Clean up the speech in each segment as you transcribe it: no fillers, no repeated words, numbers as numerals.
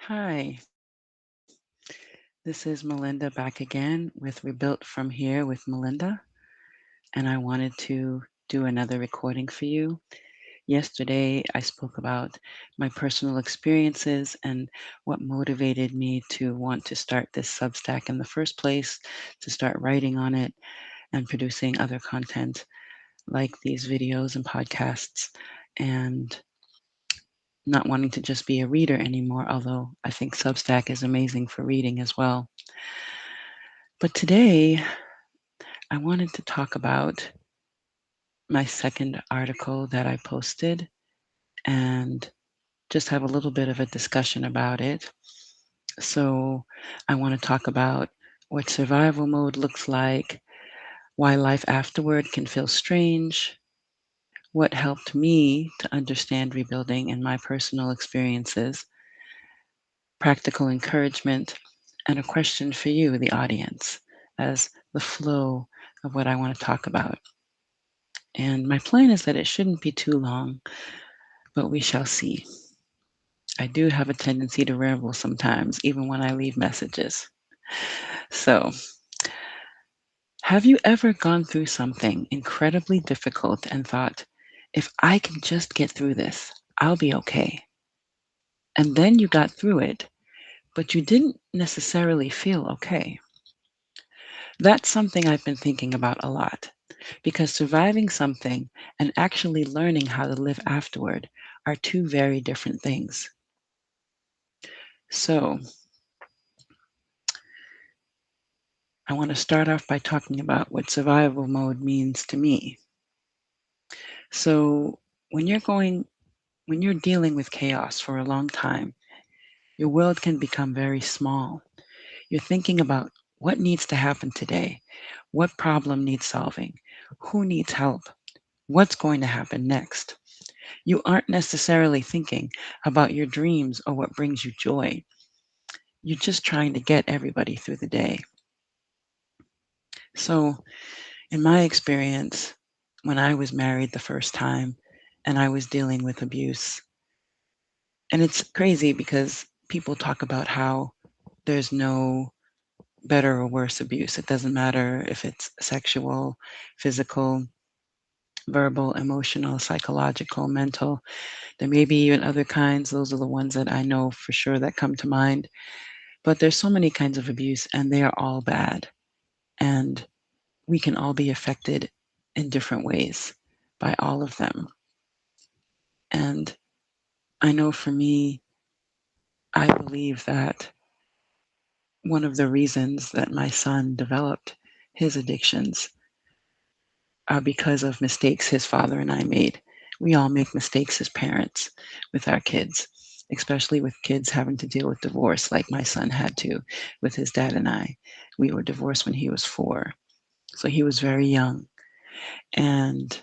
Hi, this is Melinda back again with Rebuilt from Here with Melinda, and I wanted to do another recording for you. Yesterday, I spoke about my personal experiences and what motivated me to want to start this Substack in the first place, to start writing on it and producing other content like these videos and podcasts, and not wanting to just be a reader anymore, although I think Substack is amazing for reading as well. But today, I wanted to talk about my second article that I posted and just have a little bit of a discussion about it. So, I want to talk about what survival mode looks like, why life afterward can feel strange, what helped me to understand rebuilding in my personal experiences, practical encouragement, and a question for you, the audience, as the flow of what I want to talk about. And my plan is that it shouldn't be too long, but we shall see. I do have a tendency to ramble sometimes, even when I leave messages. So, have you ever gone through something incredibly difficult and thought, if I can just get through this, I'll be okay? And then you got through it, but you didn't necessarily feel okay. That's something I've been thinking about a lot because surviving something and actually learning how to live afterward are two very different things. So, I want to start off by talking about what survival mode means to me. So, when you're going, when you're dealing with chaos for a long time, your world can become very small. You're thinking about what needs to happen today, what problem needs solving, who needs help, what's going to happen next. You aren't necessarily thinking about your dreams or what brings you joy. You're just trying to get everybody through the day. So, in my experience, when I was married the first time and I was dealing with abuse, and it's crazy because people talk about how there's no better or worse abuse. It doesn't matter if it's sexual, physical, verbal, emotional, psychological, mental. There may be even other kinds. Those are the ones that I know for sure that come to mind. But there's so many kinds of abuse, and they are all bad. And we can all be affected in different ways by all of them. And I know for me, I believe that one of the reasons that my son developed his addictions are because of mistakes his father and I made. We all make mistakes as parents with our kids, especially with kids having to deal with divorce, like my son had to with his dad and I. We were divorced when he was 4, so he was very young. And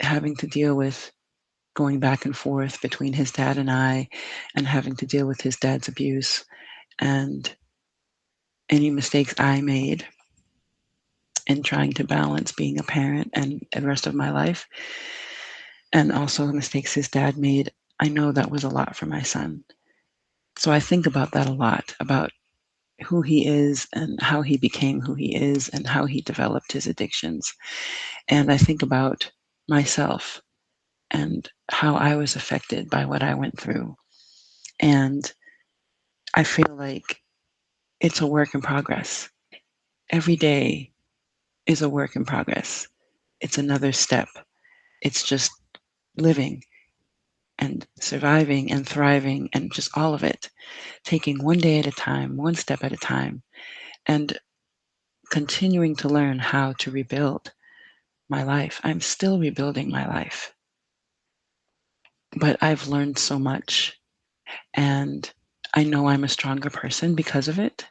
having to deal with going back and forth between his dad and I, and having to deal with his dad's abuse and any mistakes I made in trying to balance being a parent and the rest of my life, and also the mistakes his dad made. I know that was a lot for my son. So I think about that a lot, about who he is and how he became who he is and how he developed his addictions. And I think about myself and how I was affected by what I went through. And I feel like it's a work in progress. Every day is a work in progress. It's another step. It's just living and surviving and thriving and just all of it, taking one day at a time, one step at a time, and continuing to learn how to rebuild my life. I'm still rebuilding my life, but I've learned so much, and I know I'm a stronger person because of it.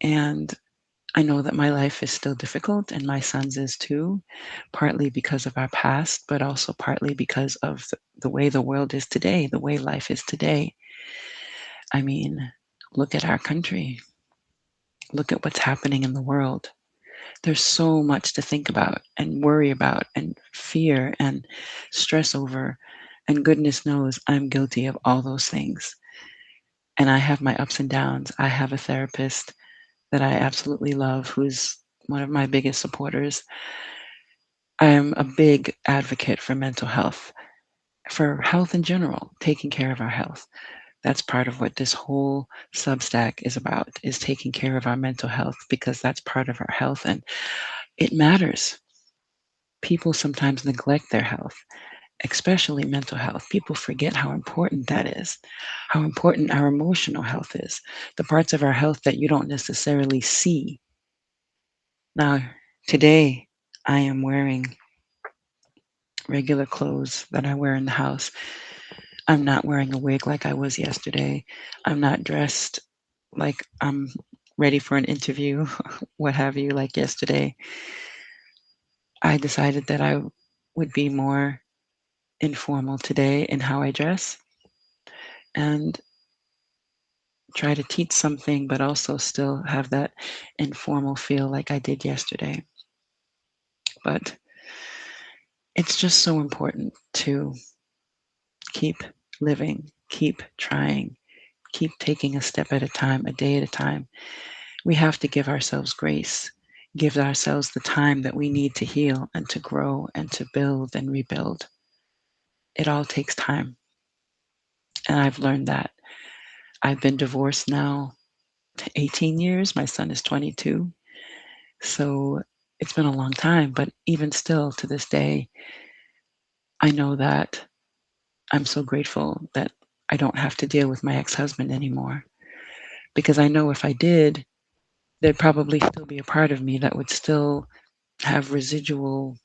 And I know that my life is still difficult and my son's is too, partly because of our past, but also partly because of the way the world is today, the way life is today. I mean, look at our country, look at what's happening in the world. There's so much to think about and worry about and fear and stress over. And goodness knows I'm guilty of all those things. And I have my ups and downs. I have a therapist that I absolutely love who's one of my biggest supporters. I'm a big advocate for mental health, for health in general, taking care of our health. That's part of what this whole Substack is about, is taking care of our mental health because that's part of our health and it matters. People sometimes neglect their health, especially mental health. People forget how important that is, how important our emotional health is, the parts of our health that you don't necessarily see. Now, today I am wearing regular clothes that I wear in the house. I'm not wearing a wig like I was yesterday. I'm not dressed like I'm ready for an interview, what have you, like yesterday. I decided that I would be more informal today in how I dress and try to teach something, but also still have that informal feel like I did yesterday. But it's just so important to keep living, keep trying, keep taking a step at a time, a day at a time. We have to give ourselves grace, give ourselves the time that we need to heal and to grow and to build and rebuild. It all takes time. And I've learned that. I've been divorced now 18 years. My son is 22. So it's been a long time. But even still to this day, I know that I'm so grateful that I don't have to deal with my ex husband anymore. Because I know if I did, there'd probably still be a part of me that would still have residual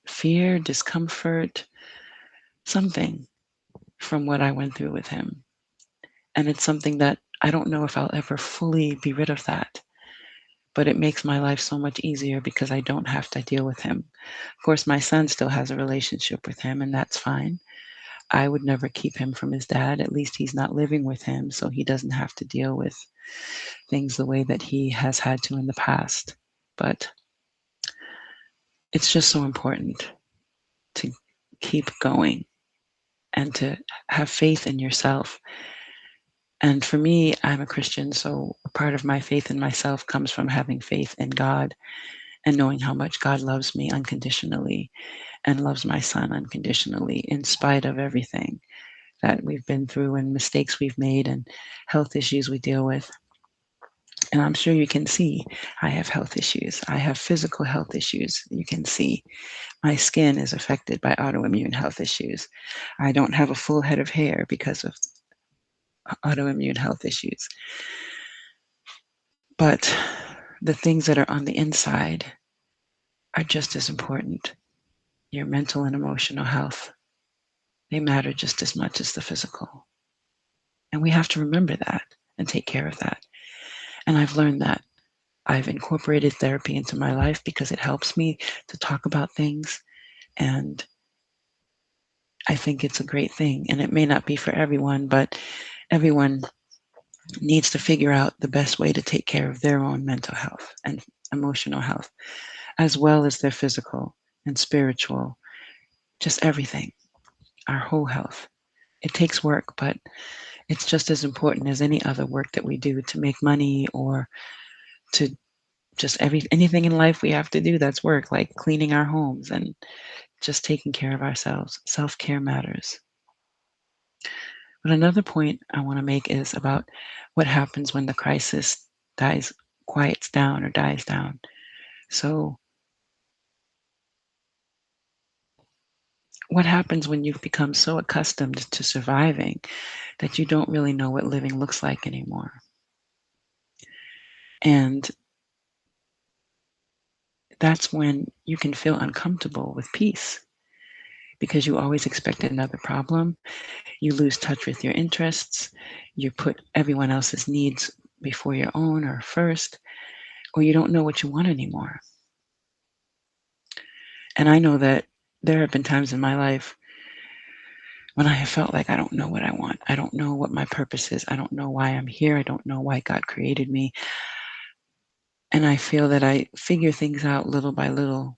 fear, discomfort, something from what I went through with him. And it's something that I don't know if I'll ever fully be rid of that. But it makes my life so much easier because I don't have to deal with him. Of course, my son still has a relationship with him, and that's fine. I would never keep him from his dad. At least he's not living with him, so he doesn't have to deal with things the way that he has had to in the past. But it's just so important to keep going and to have faith in yourself. And for me, I'm a Christian, so part of my faith in myself comes from having faith in God and knowing how much God loves me unconditionally and loves my son unconditionally in spite of everything that we've been through and mistakes we've made and health issues we deal with. And I'm sure you can see I have health issues. I have physical health issues. You can see my skin is affected by autoimmune health issues. I don't have a full head of hair because of autoimmune health issues. But the things that are on the inside are just as important. Your mental and emotional health, they matter just as much as the physical. And we have to remember that and take care of that. And I've learned that. I've incorporated therapy into my life because it helps me to talk about things. And I think it's a great thing. And it may not be for everyone, but everyone needs to figure out the best way to take care of their own mental health and emotional health, as well as their physical and spiritual, just everything, our whole health. It takes work, but it's just as important as any other work that we do to make money or to just anything in life we have to do that's work, like cleaning our homes and just taking care of ourselves. Self-care matters. But another point I want to make is about what happens when the crisis quiets down or dies down. So what happens when you've become so accustomed to surviving that you don't really know what living looks like anymore? And that's when you can feel uncomfortable with peace because you always expect another problem. You lose touch with your interests. You put everyone else's needs before your own or first, or you don't know what you want anymore. And I know that there have been times in my life when I have felt like I don't know what I want. I don't know what my purpose is. I don't know why I'm here. I don't know why God created me. And I feel that I figure things out little by little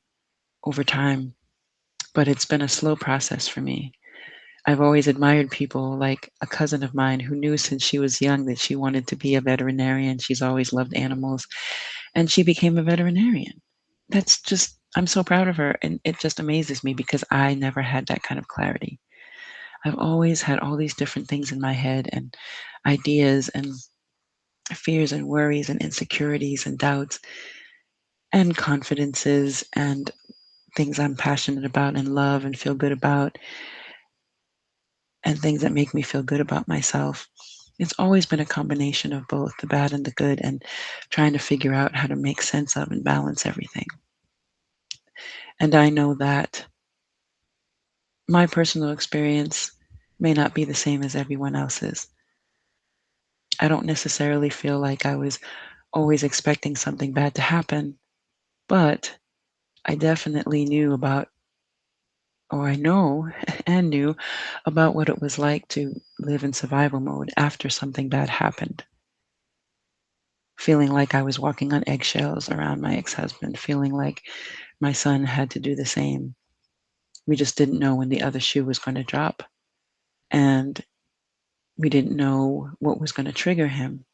over time, but it's been a slow process for me. I've always admired people like a cousin of mine who knew since she was young that she wanted to be a veterinarian. She's always loved animals, and she became a veterinarian. That's just, I'm so proud of her. And it just amazes me because I never had that kind of clarity. I've always had all these different things in my head and ideas and fears and worries and insecurities and doubts and confidences and things I'm passionate about and love and feel good about and things that make me feel good about myself. It's always been a combination of both the bad and the good and trying to figure out how to make sense of and balance everything. And I know that my personal experience may not be the same as everyone else's. I don't necessarily feel like I was always expecting something bad to happen, but I definitely knew about, or I know and knew about what it was like to live in survival mode after something bad happened. Feeling like I was walking on eggshells around my ex husband, feeling like my son had to do the same. We just didn't know when the other shoe was going to drop. And we didn't know what was going to trigger him.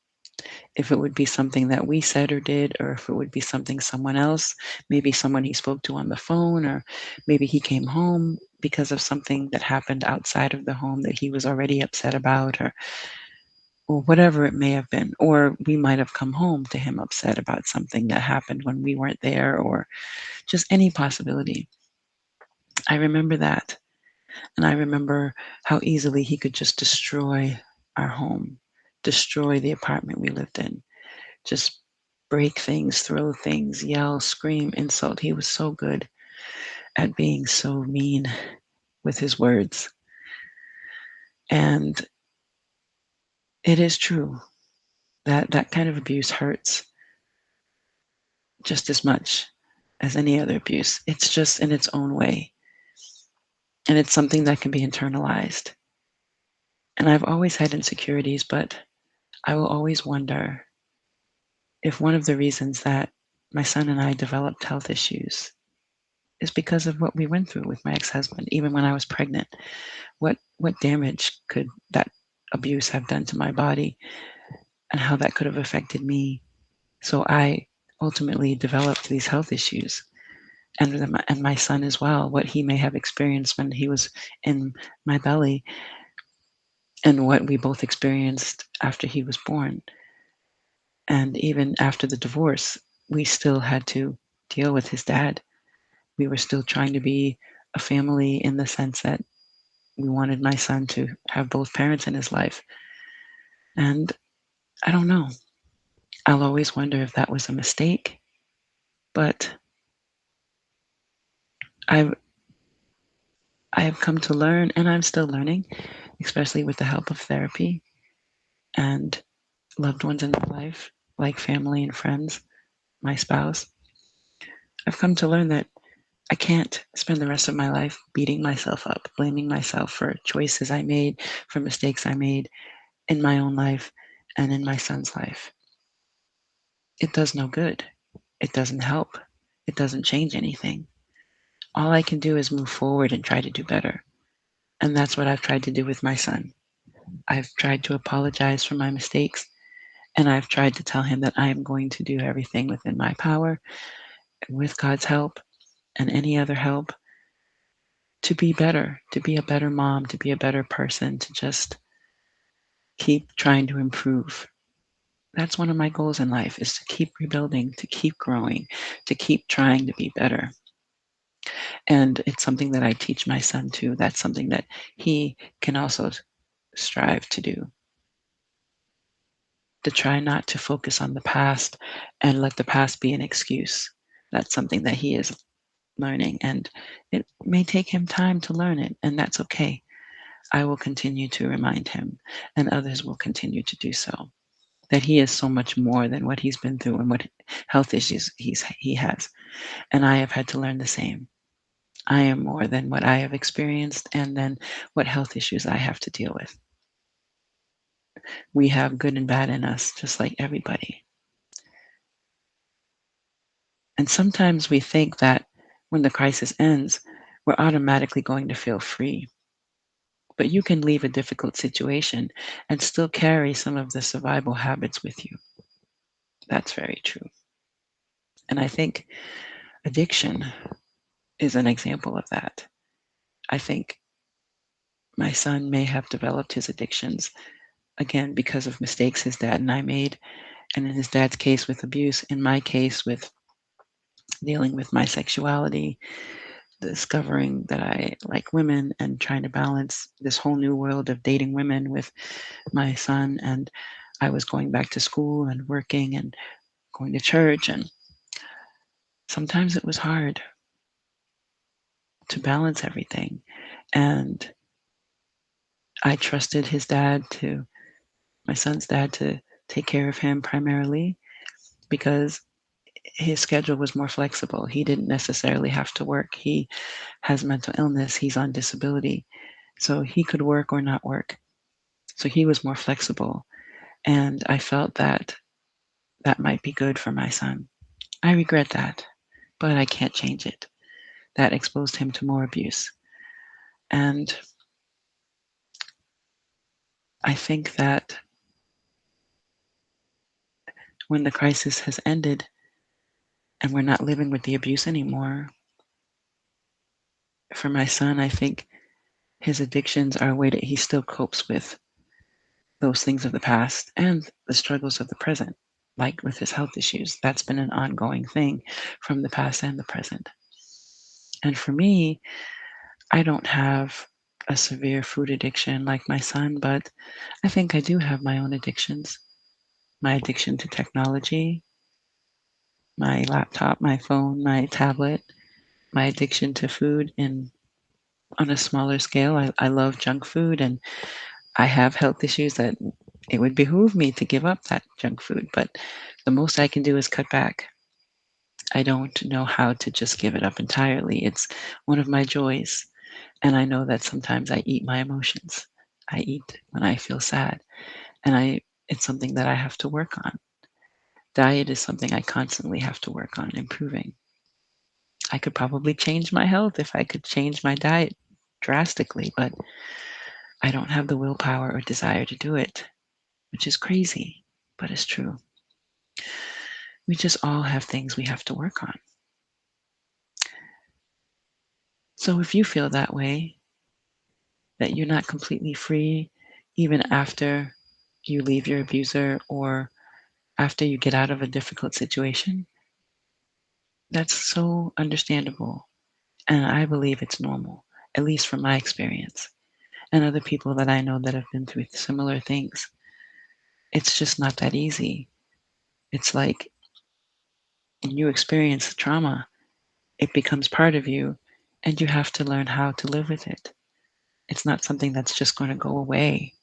If it would be something that we said or did, or if it would be something someone else, maybe someone he spoke to on the phone, or maybe he came home because of something that happened outside of the home that he was already upset about, or whatever it may have been. Or we might have come home to him upset about something that happened when we weren't there, or just any possibility. I remember that. And I remember how easily he could just destroy our home, destroy the apartment we lived in, just break things, throw things, yell, scream, insult. He was so good at being so mean with his words. And it is true that that kind of abuse hurts just as much as any other abuse. It's just in its own way. And it's something that can be internalized. And I've always had insecurities, but I will always wonder if one of the reasons that my son and I developed health issues is because of what we went through with my ex-husband, even when I was pregnant. What damage could that abuse have done to my body and how that could have affected me? So I ultimately developed these health issues, and my son as well, what he may have experienced when he was in my belly and what we both experienced after he was born. And even after the divorce, we still had to deal with his dad. We were still trying to be a family in the sense that we wanted my son to have both parents in his life. And I don't know. I'll always wonder if that was a mistake, but I've I have come to learn, and I'm still learning, especially with the help of therapy and loved ones in my life, like family and friends, my spouse. I've come to learn that I can't spend the rest of my life beating myself up, blaming myself for choices I made, for mistakes I made in my own life and in my son's life. It does no good. It doesn't help. It doesn't change anything. All I can do is move forward and try to do better. And that's what I've tried to do with my son. I've tried to apologize for my mistakes, and I've tried to tell him that I am going to do everything within my power, with God's help and any other help, to be better, to be a better mom, to be a better person, to just keep trying to improve. That's one of my goals in life, is to keep rebuilding, to keep growing, to keep trying to be better. And it's something that I teach my son too. That's something that he can also strive to do, to try not to focus on the past and let the past be an excuse. That's something that he is learning, and it may take him time to learn it, and that's okay. I will continue to remind him, and others will continue to do so, that he is so much more than what he's been through and what health issues he has. And I have had to learn the same. I am more than what I have experienced and then what health issues I have to deal with. We have good and bad in us, just like everybody. And sometimes we think that when the crisis ends, we're automatically going to feel free. But you can leave a difficult situation and still carry some of the survival habits with you. That's very true. And I think addiction is an example of that. I think my son may have developed his addictions again because of mistakes his dad and I made, and in his dad's case with abuse, in my case with dealing with my sexuality, discovering that I like women and trying to balance this whole new world of dating women with my son. And I was going back to school and working and going to church. And sometimes it was hard to balance everything. And I trusted his dad to, my son's dad, to take care of him primarily because his schedule was more flexible. He didn't necessarily have to work. He has mental illness, he's on disability. So he could work or not work. So he was more flexible. And I felt that that might be good for my son. I regret that, but I can't change it. That exposed him to more abuse. And I think that when the crisis has ended and we're not living with the abuse anymore, for my son, I think his addictions are a way that he still copes with those things of the past and the struggles of the present, like with his health issues. That's been an ongoing thing from the past and the present. And for me, I don't have a severe food addiction like my son, but I think I do have my own addictions. My addiction to technology, my laptop, my phone, my tablet, my addiction to food in on a smaller scale. I love junk food and I have health issues that it would behoove me to give up that junk food, but the most I can do is cut back. I don't know how to just give it up entirely. It's one of my joys. And I know that sometimes I eat my emotions. I eat when I feel sad. And it's something that I have to work on. Diet is something I constantly have to work on improving. I could probably change my health if I could change my diet drastically, but I don't have the willpower or desire to do it, which is crazy, but it's true. We just all have things we have to work on. So if you feel that way, that you're not completely free, even after you leave your abuser or after you get out of a difficult situation, that's so understandable. And I believe it's normal, at least from my experience and other people that I know that have been through similar things. It's just not that easy. It's like when you experience trauma, it becomes part of you and you have to learn how to live with it. It's not something that's just going to go away.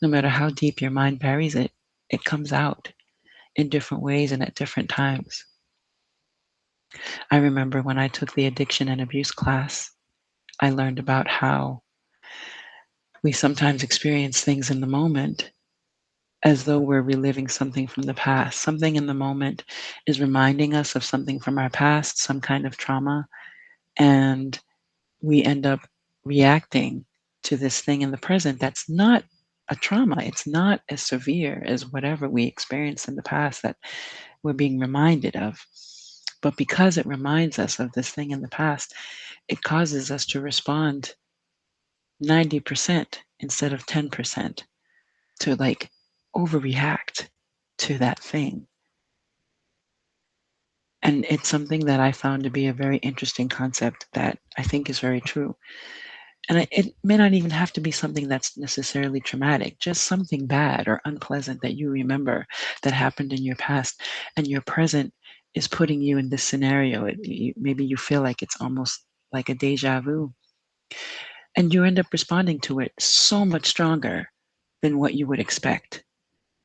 No matter how deep your mind buries it, it comes out in different ways and at different times. I remember when I took the addiction and abuse class, I learned about how we sometimes experience things in the moment as though we're reliving something from the past. Something in the moment is reminding us of something from our past, some kind of trauma, and we end up reacting to this thing in the present that's not a trauma. It's not as severe as whatever we experienced in the past that we're being reminded of. But because it reminds us of this thing in the past, it causes us to respond 90% instead of 10%, to like overreact to that thing. And it's something that I found to be a very interesting concept that I think is very true. And it may not even have to be something that's necessarily traumatic, just something bad or unpleasant that you remember that happened in your past, and your present is putting you in this scenario. Maybe you feel like it's almost like a deja vu, and you end up responding to it so much stronger than what you would expect.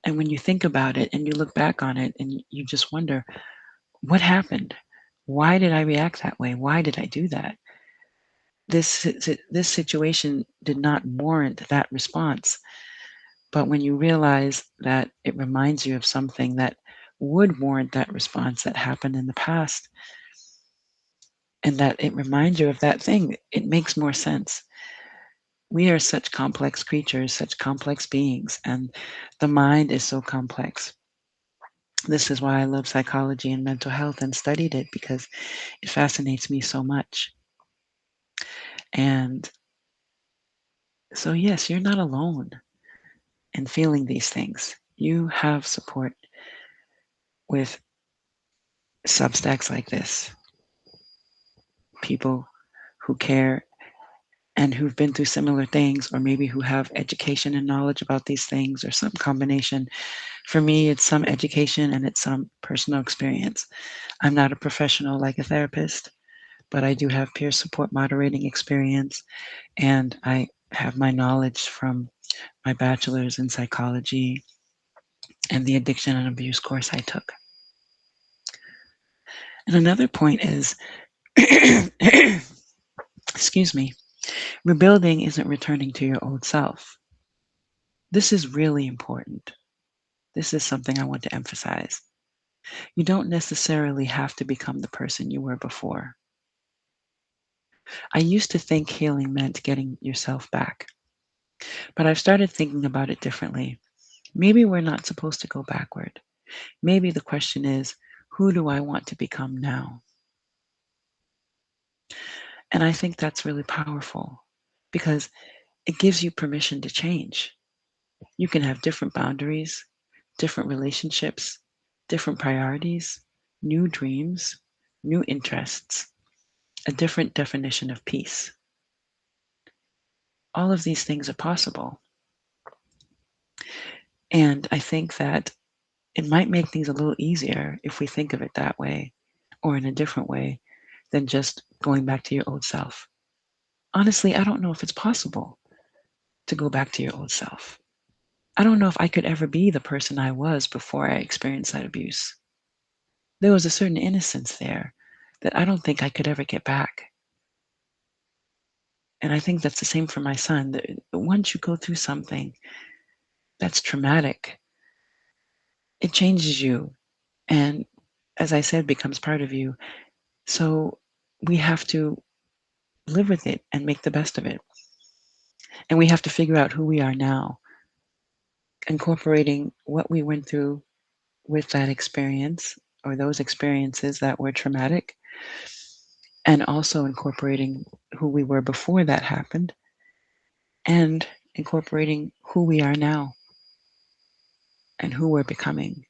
And when you think about it and you look back on it and you just wonder, what happened? Why did I react that way? Why did I do that? This situation did not warrant that response. But when you realize that it reminds you of something that would warrant that response that happened in the past, and that it reminds you of that thing, it makes more sense. We are such complex creatures, such complex beings, and the mind is so complex. This is why I love psychology and mental health and studied it because it fascinates me so much. And so, yes, you're not alone in feeling these things. You have support with Substacks like this, people who care and who've been through similar things, or maybe who have education and knowledge about these things, or some combination. For me, it's some education and it's some personal experience. I'm not a professional like a therapist, but I do have peer support moderating experience, and I have my knowledge from my bachelor's in psychology and the addiction and abuse course I took. And another point is, excuse me, rebuilding isn't returning to your old self. This is really important. This is something I want to emphasize. You don't necessarily have to become the person you were before. I used to think healing meant getting yourself back, but I've started thinking about it differently. Maybe we're not supposed to go backward. Maybe the question is, who do I want to become now? And I think that's really powerful because it gives you permission to change. You can have different boundaries, different relationships, different priorities, new dreams, new interests, a different definition of peace. All of these things are possible. And I think that it might make things a little easier if we think of it that way or in a different way than just going back to your old self. Honestly, I don't know if it's possible to go back to your old self. I don't know if I could ever be the person I was before I experienced that abuse. There was a certain innocence there that I don't think I could ever get back. And I think that's the same for my son. That once you go through something that's traumatic, it changes you. And as I said, becomes part of you. So we have to live with it and make the best of it. And we have to figure out who we are now, incorporating what we went through with that experience or those experiences that were traumatic, and also incorporating who we were before that happened, and incorporating who we are now and who we're becoming.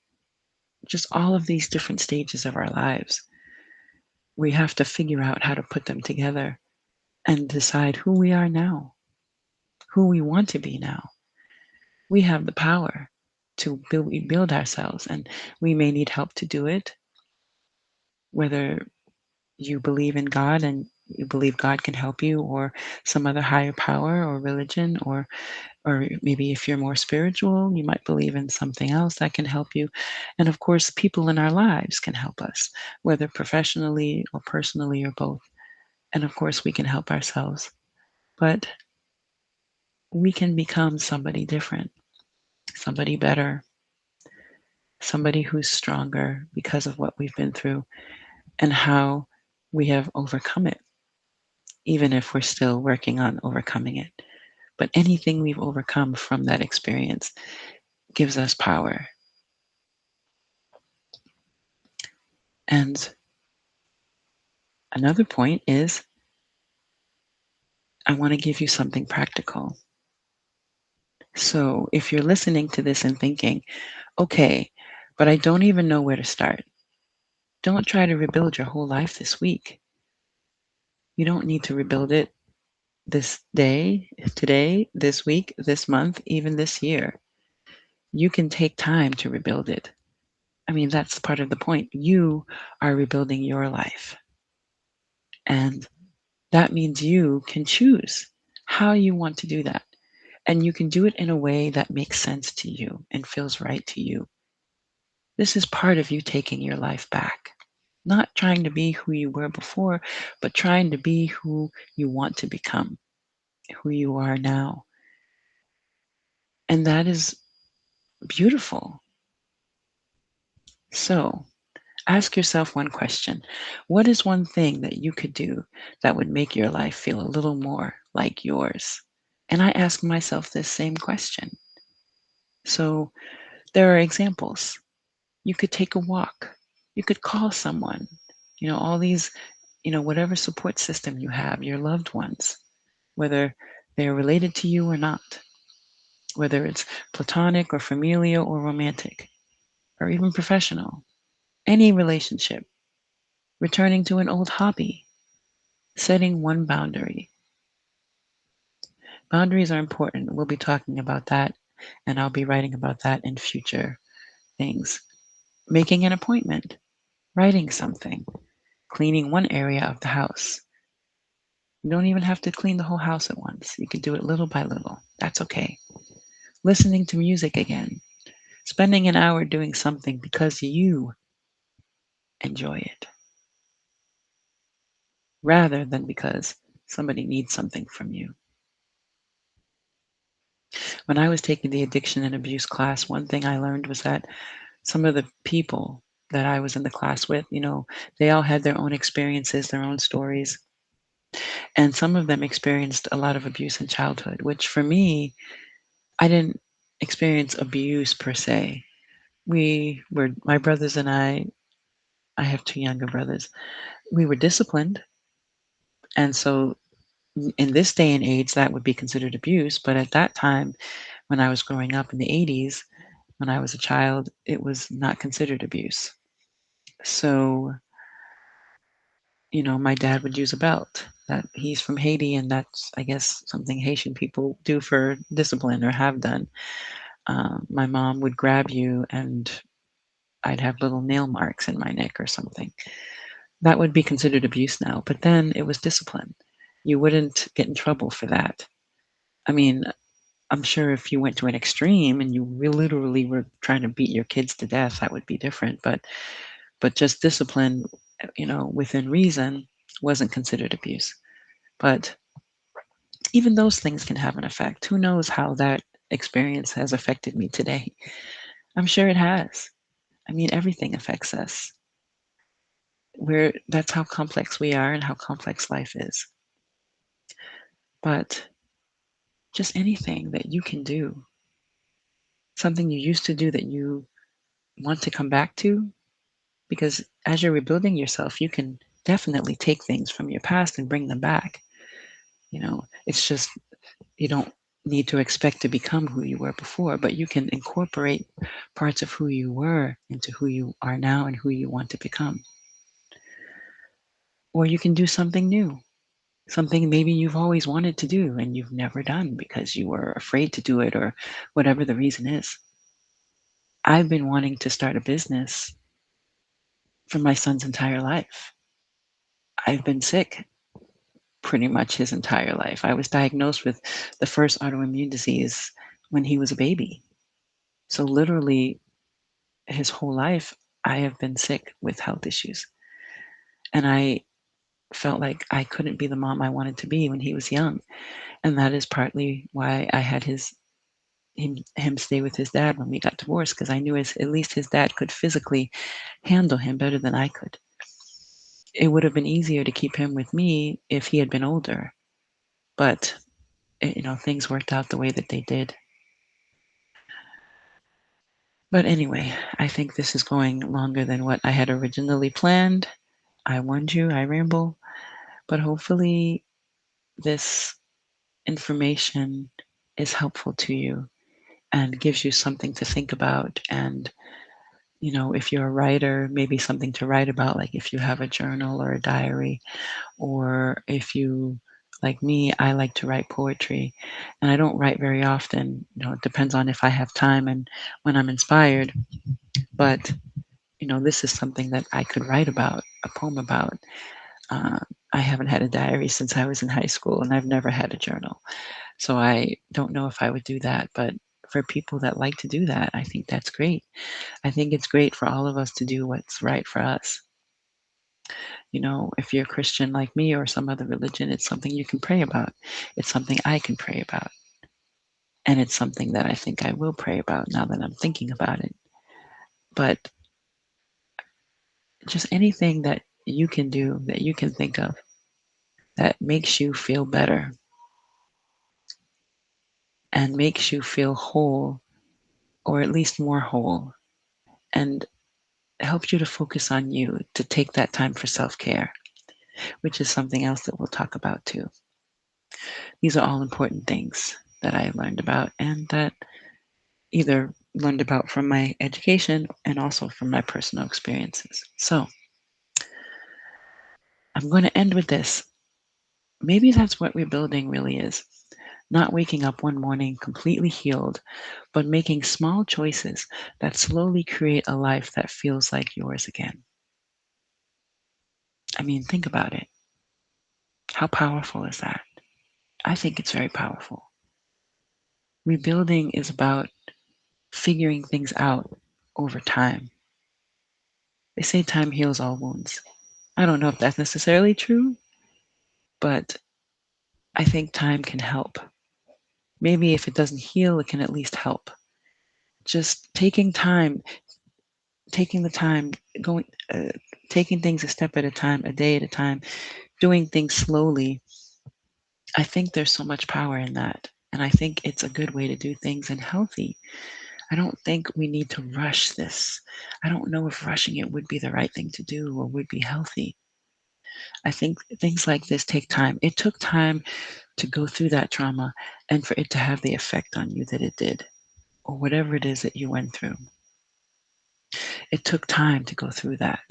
Just all of these different stages of our lives. We have to figure out how to put them together and decide who we are now, who we want to be now. We have the power to build ourselves, and we may need help to do it, whether you believe in God and you believe God can help you, or some other higher power or religion, or maybe if you're more spiritual, you might believe in something else that can help you. And of course, people in our lives can help us, whether professionally or personally or both. And of course, we can help ourselves. But we can become somebody different, somebody better, somebody who's stronger because of what we've been through and how we have overcome it, even if we're still working on overcoming it. But anything we've overcome from that experience gives us power. And another point is, I want to give you something practical. So if you're listening to this and thinking, okay, but I don't even know where to start, don't try to rebuild your whole life this week. You don't need to rebuild it this day, today, this week, this month, even this year. You can take time to rebuild it. I mean, that's part of the point. You are rebuilding your life. And that means you can choose how you want to do that. And you can do it in a way that makes sense to you and feels right to you. This is part of you taking your life back. Not trying to be who you were before, but trying to be who you want to become, who you are now. And that is beautiful. So ask yourself one question. What is one thing that you could do that would make your life feel a little more like yours? And I ask myself this same question. So there are examples. You could take a walk. You could call someone. All these, whatever support system you have, your loved ones, whether they're related to you or not, whether it's platonic or familial or romantic or even professional, any relationship, returning to an old hobby, setting one boundary. Boundaries are important. We'll be talking about that, and I'll be writing about that in future things. Making an appointment, writing something, cleaning one area of the house. You don't even have to clean the whole house at once. You can do it little by little. That's okay. Listening to music again, spending an hour doing something because you enjoy it rather than because somebody needs something from you. When I was taking the addiction and abuse class, one thing I learned was that some of the people that I was in the class with, they all had their own experiences, their own stories. And some of them experienced a lot of abuse in childhood, which for me, I didn't experience abuse per se. My brothers and I have two younger brothers. We were disciplined. And so in this day and age, that would be considered abuse. But at that time, when I was growing up in the 80s, when I was a child, it was not considered abuse. So, my dad would use a belt. That he's from Haiti, and that's, I guess, something Haitian people do for discipline or have done. My mom would grab you, and I'd have little nail marks in my neck or something. That would be considered abuse now, but then it was discipline. You wouldn't get in trouble for that. I mean, I'm sure if you went to an extreme and you literally were trying to beat your kids to death, that would be different. But just discipline, within reason, wasn't considered abuse. But even those things can have an effect. Who knows how that experience has affected me today? I'm sure it has. I mean, everything affects us. That's how complex we are and how complex life is. But just anything that you can do, something you used to do that you want to come back to, because as you're rebuilding yourself, you can definitely take things from your past and bring them back. It's just you don't need to expect to become who you were before, but you can incorporate parts of who you were into who you are now and who you want to become. Or you can do something new, something maybe you've always wanted to do and you've never done because you were afraid to do it or whatever the reason is. I've been wanting to start a business for my son's entire life. I've been sick pretty much his entire life. I was diagnosed with the first autoimmune disease when he was a baby. So literally his whole life, I have been sick with health issues. And I felt like I couldn't be the mom I wanted to be when he was young. And that is partly why I had him stay with his dad when we got divorced, because I knew at least his dad could physically handle him better than I could. It would have been easier to keep him with me if he had been older, but things worked out the way that they did. But anyway, I think this is going longer than what I had originally planned. I warned you, I ramble, but hopefully this information is helpful to you and gives you something to think about. And, if you're a writer, maybe something to write about, like if you have a journal or a diary, or if you, like me, I like to write poetry. And I don't write very often. It depends on if I have time and when I'm inspired. But, this is something that I could write about, a poem about. Uh, I haven't had a diary since I was in high school, and I've never had a journal. So I don't know if I would do that, but for people that like to do that, I think that's great. I think it's great for all of us to do what's right for us. If you're a Christian like me or some other religion, it's something you can pray about. It's something I can pray about. And it's something that I think I will pray about now that I'm thinking about it. But just anything that you can do, that you can think of, that makes you feel better, and makes you feel whole, or at least more whole, and helps you to focus on you, to take that time for self care, which is something else that we'll talk about too. These are all important things that I learned about and that either learned about from my education and also from my personal experiences. So I'm going to end with this. Maybe that's what rebuilding really is. Not waking up one morning completely healed, but making small choices that slowly create a life that feels like yours again. I mean, think about it. How powerful is that? I think it's very powerful. Rebuilding is about figuring things out over time. They say time heals all wounds. I don't know if that's necessarily true, but I think time can help. Maybe if it doesn't heal, it can at least help. Just taking the time, going, taking things a step at a time, a day at a time, doing things slowly. I think there's so much power in that. And I think it's a good way to do things and healthy. I don't think we need to rush this. I don't know if rushing it would be the right thing to do or would be healthy. I think things like this take time. It took time to go through that trauma and for it to have the effect on you that it did, or whatever it is that you went through. It took time to go through that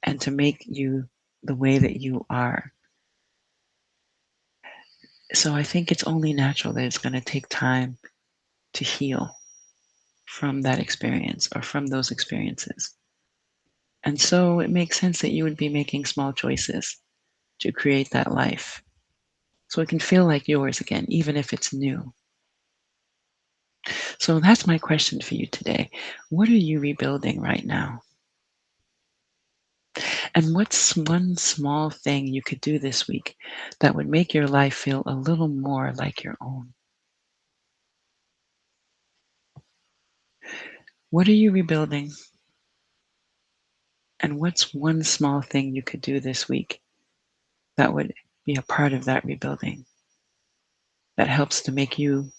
and to make you the way that you are. So I think it's only natural that it's going to take time to heal from that experience or from those experiences. And so it makes sense that you would be making small choices to create that life so it can feel like yours again, even if it's new. So that's my question for you today. What are you rebuilding right now? And what's one small thing you could do this week that would make your life feel a little more like your own? What are you rebuilding? And what's one small thing you could do this week that would be a part of that rebuilding that helps to make you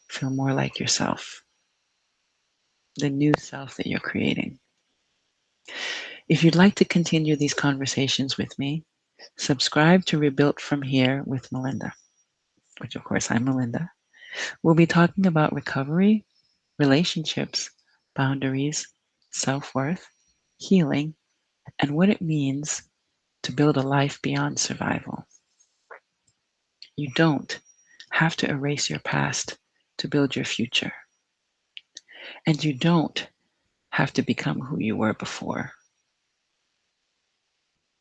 feel more like yourself, the new self that you're creating? If you'd like to continue these conversations with me, subscribe to Rebuilt from Here with Melinda, which of course I'm Melinda. We'll be talking about recovery, relationships, boundaries, self worth, healing, and what it means to build a life beyond survival. You don't have to erase your past to build your future. And you don't have to become who you were before.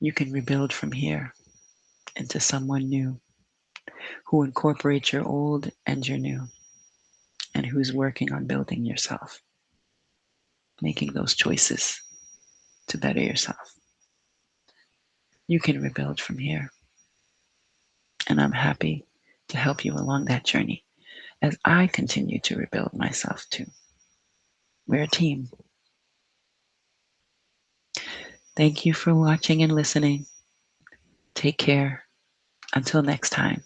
You can rebuild from here into someone new who incorporates your old and your new, and who's working on building yourself, making those choices to better yourself. You can rebuild from here. And I'm happy to help you along that journey as I continue to rebuild myself too. We're a team. Thank you for watching and listening. Take care. Until next time.